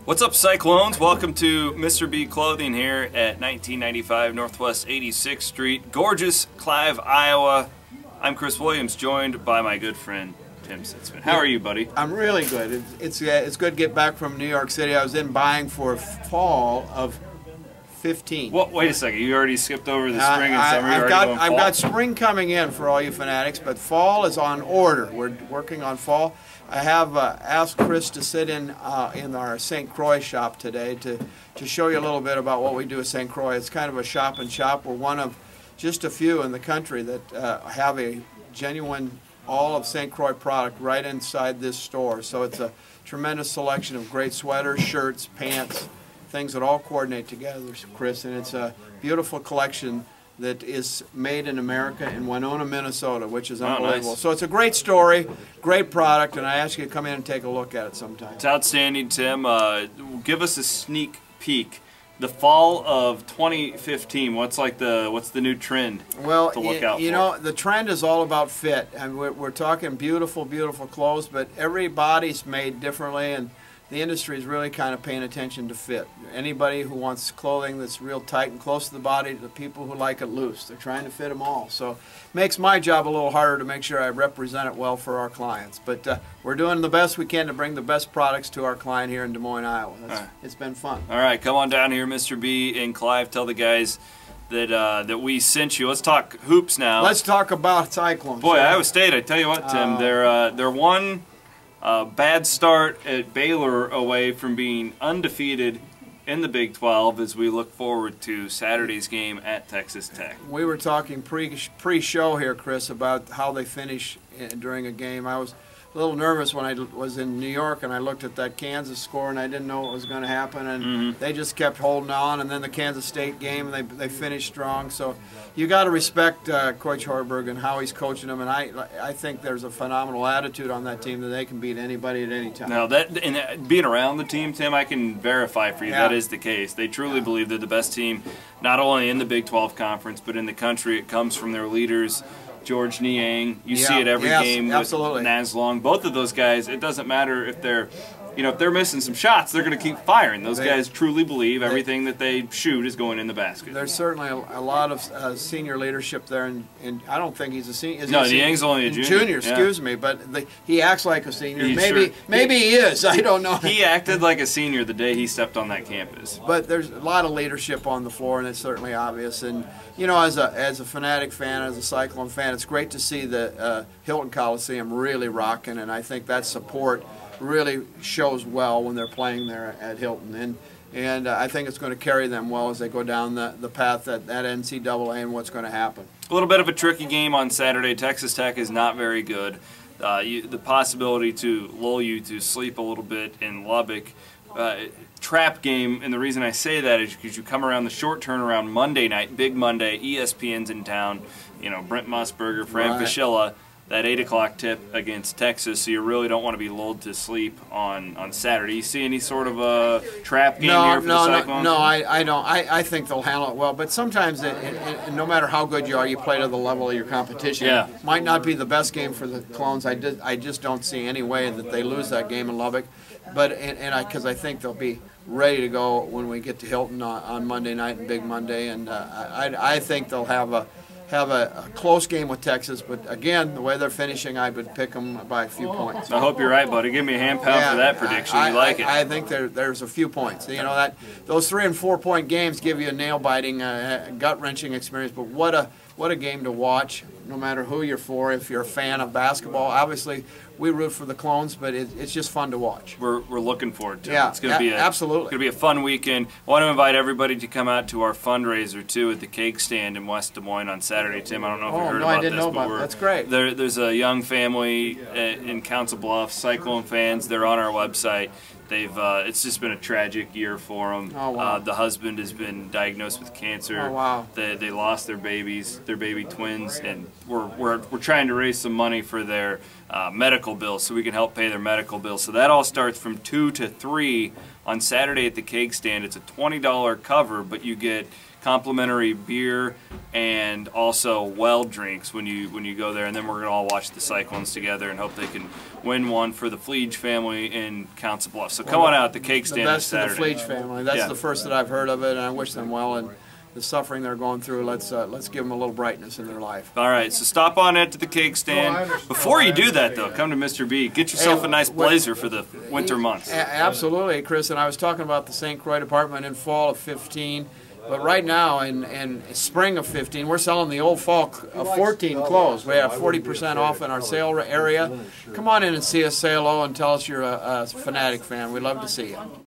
What's up, Cyclones? Welcome to Mr. B Clothing here at 1995 Northwest 86th Street, gorgeous Clive, Iowa. I'm Chris Williams, joined by my good friend Tim Sitzman. How are you, buddy? I'm really good. It's good to get back from New York City. I was in buying for fall of 15. Well, wait a second. You already skipped over the spring and summer. I've got spring coming in for all you fanatics, but fall is on order. We're working on fall. I have asked Chris to sit in our St. Croix shop today to show you a little bit about what we do at St. Croix. It's kind of a shop and shop. We're one of just a few in the country that have a genuine all of St. Croix product right inside this store. So it's a tremendous selection of great sweaters, shirts, pants, things that all coordinate together, Chris, and it's a beautiful collection that is made in America in Winona, Minnesota, which is unbelievable. Nice. So it's a great story, great product, and I ask you to come in and take a look at it sometime. It's outstanding, Tim. Give us a sneak peek. The fall of 2015. What's the new trend well, to look out for? You know, the trend is all about fit, and we're talking beautiful, beautiful clothes, but every body's made differently, and the industry is really kind of paying attention to fit. Anybody who wants clothing that's real tight and close to the body, to the people who like it loose, they're trying to fit them all. So it makes my job a little harder to make sure I represent it well for our clients. But we're doing the best we can to bring the best products to our client here in Des Moines, Iowa. It's been fun. All right, come on down here, Mr. B and Clive. Tell the guys that we sent you. Let's talk hoops now. Let's talk about Cyclones. Boy, Iowa State, I tell you what, Tim, they're one bad start at Baylor away from being undefeated in the Big 12 as we look forward to Saturday's game at Texas Tech. We were talking pre-show here, Chris, about how they finish during a game. I was a little nervous when I was in New York and I looked at that Kansas score and I didn't know what was going to happen, and they just kept holding on, and then the Kansas State game, they finished strong. So you got to respect Coach Hoiberg and how he's coaching them, and I think there's a phenomenal attitude on that team that they can beat anybody at any time. Now, being around the team, Tim, I can verify for you that is the case. They truly believe they're the best team, not only in the Big 12 Conference, but in the country. It comes from their leaders, George Niang. You see it every game with Naz Long. Both of those guys, it doesn't matter if they're missing some shots, they're going to keep firing. Those guys truly believe everything that they shoot is going in the basket. There's certainly a lot of senior leadership there, and I don't think he's a senior. No, Niang's only a junior. Excuse me, but he acts like a senior. Maybe he is. I don't know. He acted like a senior the day he stepped on that campus. But there's a lot of leadership on the floor, and it's certainly obvious. And you know, as a Fanatic fan, as a Cyclone fan, it's great to see the Hilton Coliseum really rocking, and I think that support really shows well when they're playing there at Hilton, and I think it's going to carry them well as they go down the path at NCAA and what's going to happen. A little bit of a tricky game on Saturday. Texas Tech is not very good. The possibility to lull you to sleep a little bit in Lubbock. Trap game, and the reason I say that is because you come around the short turnaround Monday night, big Monday, ESPN's in town, you know, Brent Musburger, Fran Fischilla, that 8 o'clock tip against Texas, so you really don't want to be lulled to sleep on Saturday. You see any sort of a trap game here for the Cyclones? No, I don't. I think they'll handle it well, but sometimes, no matter how good you are, you play to the level of your competition. Yeah. Might not be the best game for the Clones. I just don't see any way that they lose that game in Lubbock, but because I think they'll be ready to go when we get to Hilton on Monday night and Big Monday, and I think they'll have a close game with Texas, but again, the way they're finishing, I would pick them by a few points. I hope you're right, buddy. Give me a hand pound for that prediction. You like it? I think there's a few points. You know, those 3- and 4-point games give you a nail-biting, gut-wrenching experience. But what a game to watch, no matter who you're for. If you're a fan of basketball, obviously we root for the Clones, but it's just fun to watch. We're looking forward to it. Yeah, it's going to be absolutely. It's going to be a fun weekend. I want to invite everybody to come out to our fundraiser too at the Cake Stand in West Des Moines on Saturday. Tim, I don't know if you heard about this. I didn't know about it. That's great. There's a young family in Council Bluffs, Cyclone fans. They're on our website. It's just been a tragic year for them. Oh, wow. The husband has been diagnosed with cancer. Oh, wow. They lost their baby twins, and we're trying to raise some money for their medical bills so we can help pay their medical bills. So that all starts from 2 to 3 on Saturday at the Cake Stand. It's a $20 cover, but you get complimentary beer and also well drinks when you go there, and then we're gonna all watch the Cyclones together and hope they can win one for the Fleege family in Council Bluffs. So come on out, the cake stand this Saturday. The best of the Fleege family. That's Yeah. the first that I've heard of it, and I wish them well. And the suffering they're going through, let's give them a little brightness in their life. All right, so stop on into the cake stand. Before you do that, though, come to Mr. B. Get yourself a nice blazer for the winter months. Absolutely, Chris. And I was talking about the St. Croix department in fall of 15. But right now, in spring of 15, we're selling the old fall 14 clothes. We have 40% off in our sale area. Come on in and see us, say hello, and tell us you're a Fanatic fan. We'd love to see you.